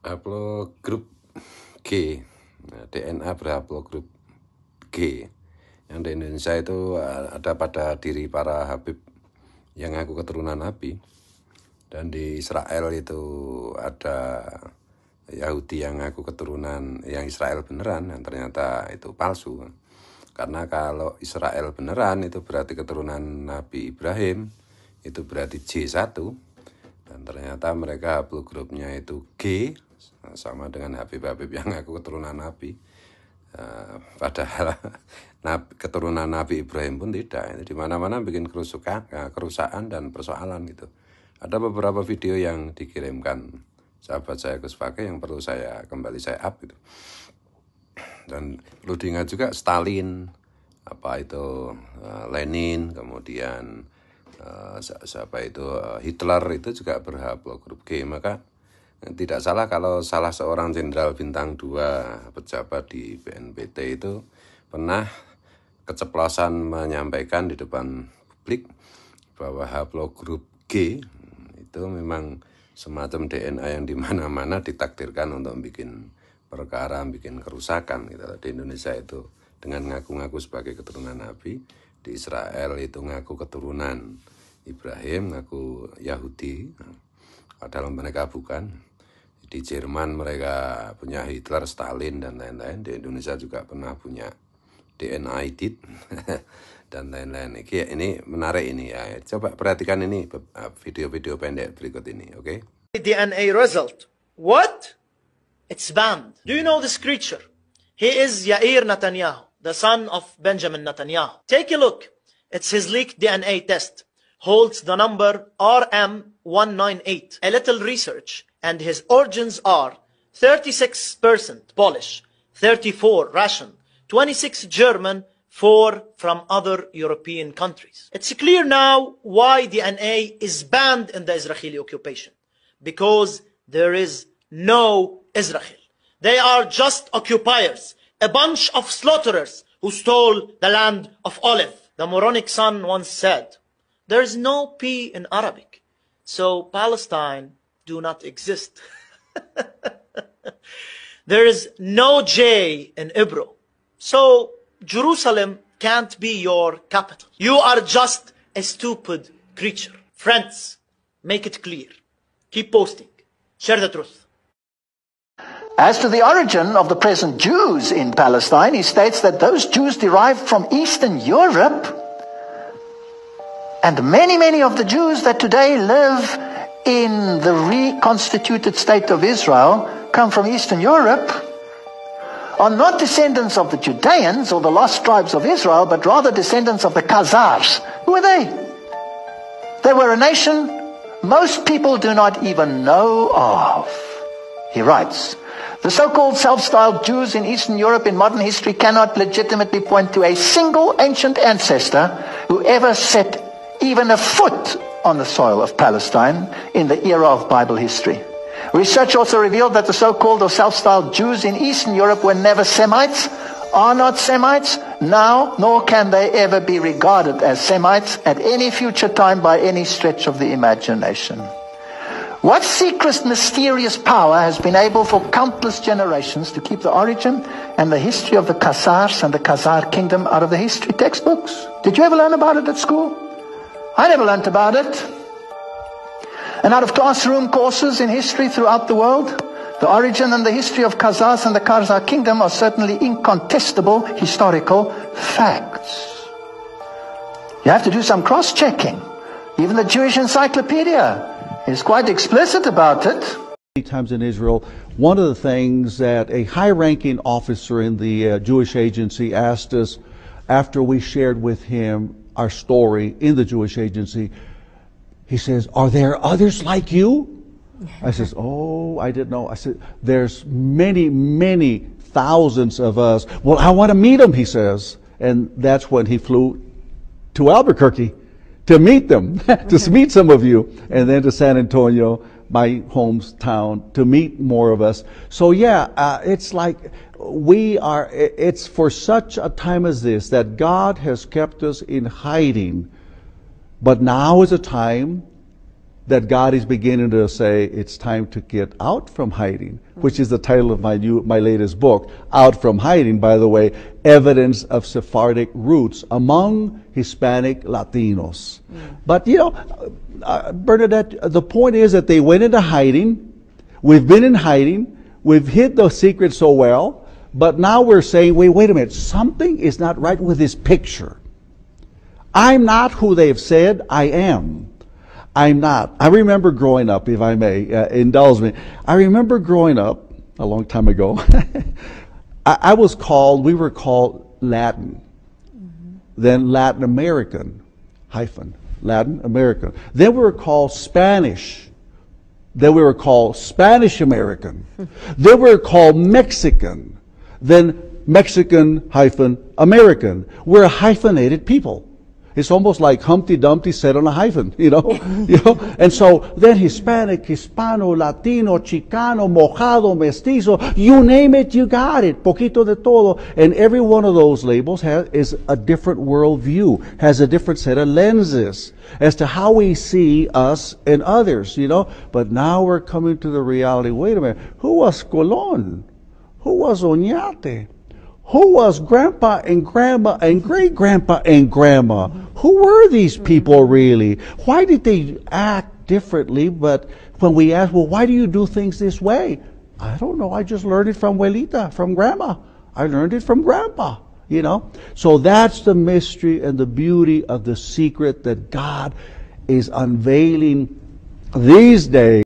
Haplogrup G, DNA berhaplogrup G. Yang di Indonesia itu ada pada diri para Habib yang ngaku keturunan Nabi. Dan di Israel itu ada Yahudi yang ngaku keturunan yang Israel beneran, yang ternyata itu palsu. Karena kalau Israel beneran itu berarti keturunan Nabi Ibrahim, itu berarti J1. Dan ternyata mereka haplogrupnya itu G, sama dengan Habib-Habib yang ngaku keturunan Nabi. Padahal keturunan Nabi Ibrahim pun tidak. Di mana-mana bikin kerusakan dan persoalan gitu. Ada beberapa video yang dikirimkan sahabat saya Gus Fuad yang perlu saya kembali saya up gitu. Dan perlu diingat juga Stalin, apa itu Lenin, kemudian siapa itu Hitler itu juga berhaplogrup G. Maka tidak salah kalau salah seorang jenderal bintang 2 pejabat di BNPT itu pernah keceplosan menyampaikan di depan publik bahwa haplogrup G itu memang semacam DNA yang dimana-mana ditakdirkan untuk bikin perkara, bikin kerusakan gitu. Di Indonesia itu dengan ngaku-ngaku sebagai keturunan Nabi, di Israel itu ngaku keturunan Ibrahim, ngaku Yahudi, padahal mereka bukan. Di Jerman mereka punya Hitler, Stalin, dan lain-lain. Di Indonesia juga pernah punya DNA Idit dan lain-lain. Ini menarik ini ya. Coba perhatikan ini video-video pendek berikut ini, oke? DNA result. What? It's banned. Do you know this creature? He is Yair Netanyahu, the son of Benjamin Netanyahu. Take a look. It's his leaked DNA test. Holds the number RM198. A little research, and his origins are 36% Polish, 34 Russian, 26 German, 4 from other European countries. It's clear now why DNA is banned in the Israeli occupation. Because there is no Israel. They are just occupiers, a bunch of slaughterers who stole the land of olive. The moronic son once said, there is no P in Arabic, so Palestine do not exist. There is no J in Hebrew, so Jerusalem can't be your capital. You are just a stupid creature. Friends, make it clear. Keep posting. Share the truth. As to the origin of the present Jews in Palestine, he states that those Jews derived from Eastern Europe, and many of the Jews that today live in the reconstituted state of Israel come from Eastern Europe, are not descendants of the Judeans or the lost tribes of Israel, but rather descendants of the Khazars. Who are they? They were a nation most people do not even know of. He writes, the so-called self-styled Jews in Eastern Europe in modern history cannot legitimately point to a single ancient ancestor who ever set even a foot on the soil of Palestine in the era of Bible history. Research also revealed that the so-called or self-styled Jews in Eastern Europe were never Semites, are not Semites now, nor can they ever be regarded as Semites at any future time by any stretch of the imagination. What secret, mysterious power has been able for countless generations to keep the origin and the history of the Khazars and the Khazar kingdom out of the history textbooks? Did you ever learn about it at school? I never learned about it. And out of classroom courses in history throughout the world, the origin and the history of Khazars and the Khazar kingdom are certainly incontestable historical facts. You have to do some cross-checking. Even the Jewish Encyclopedia is quite explicit about it. Many times in Israel, one of the things that a high-ranking officer in the Jewish agency asked us after we shared with him our story in the Jewish agency, he says, "Are there others like you?" I says, "Oh, I didn't know." I said, "There's many thousands of us." "Well, I want to meet them," he says. And that's when he flew to Albuquerque to meet them, to meet some of you, and then to San Antonio, my hometown, to meet more of us. So yeah, it's like it's for such a time as this that God has kept us in hiding. But now is a time that God is beginning to say it's time to get out from hiding, which is the title of my latest book, Out from Hiding, by the way, Evidence of Sephardic Roots Among Hispanic Latinos. But, you know, Bernadette, the point is that they went into hiding. We've been in hiding. We've hid the secret so well. But now we're saying, wait a minute, something is not right with this picture. I'm not who they've said I am. I'm not. I remember growing up, if I may indulge me. I remember growing up a long time ago. we were called Latin, then Latin American, Latin American. Then we were called Spanish. Then we were called Spanish American. Then we were called Mexican. Then Mexican American. We're a hyphenated people. It's almost like Humpty Dumpty said on a hyphen, you know. And so then Hispanic, Hispano, Latino, Chicano, Mojado, Mestizo, you name it, you got it. Poquito de todo. And every one of those labels is a different worldview, has a different set of lenses as to how we see us and others, you know. But now we're coming to the reality, wait a minute, who was Colon? Who was Oñate? Who was grandpa and grandma and great-grandpa and grandma? Who were these people really? Why did they act differently? But when we ask, well, why do you do things this way? I don't know. I just learned it from abuelita, from grandma. I learned it from grandpa, you know. So that's the mystery and the beauty of the secret that God is unveiling these days.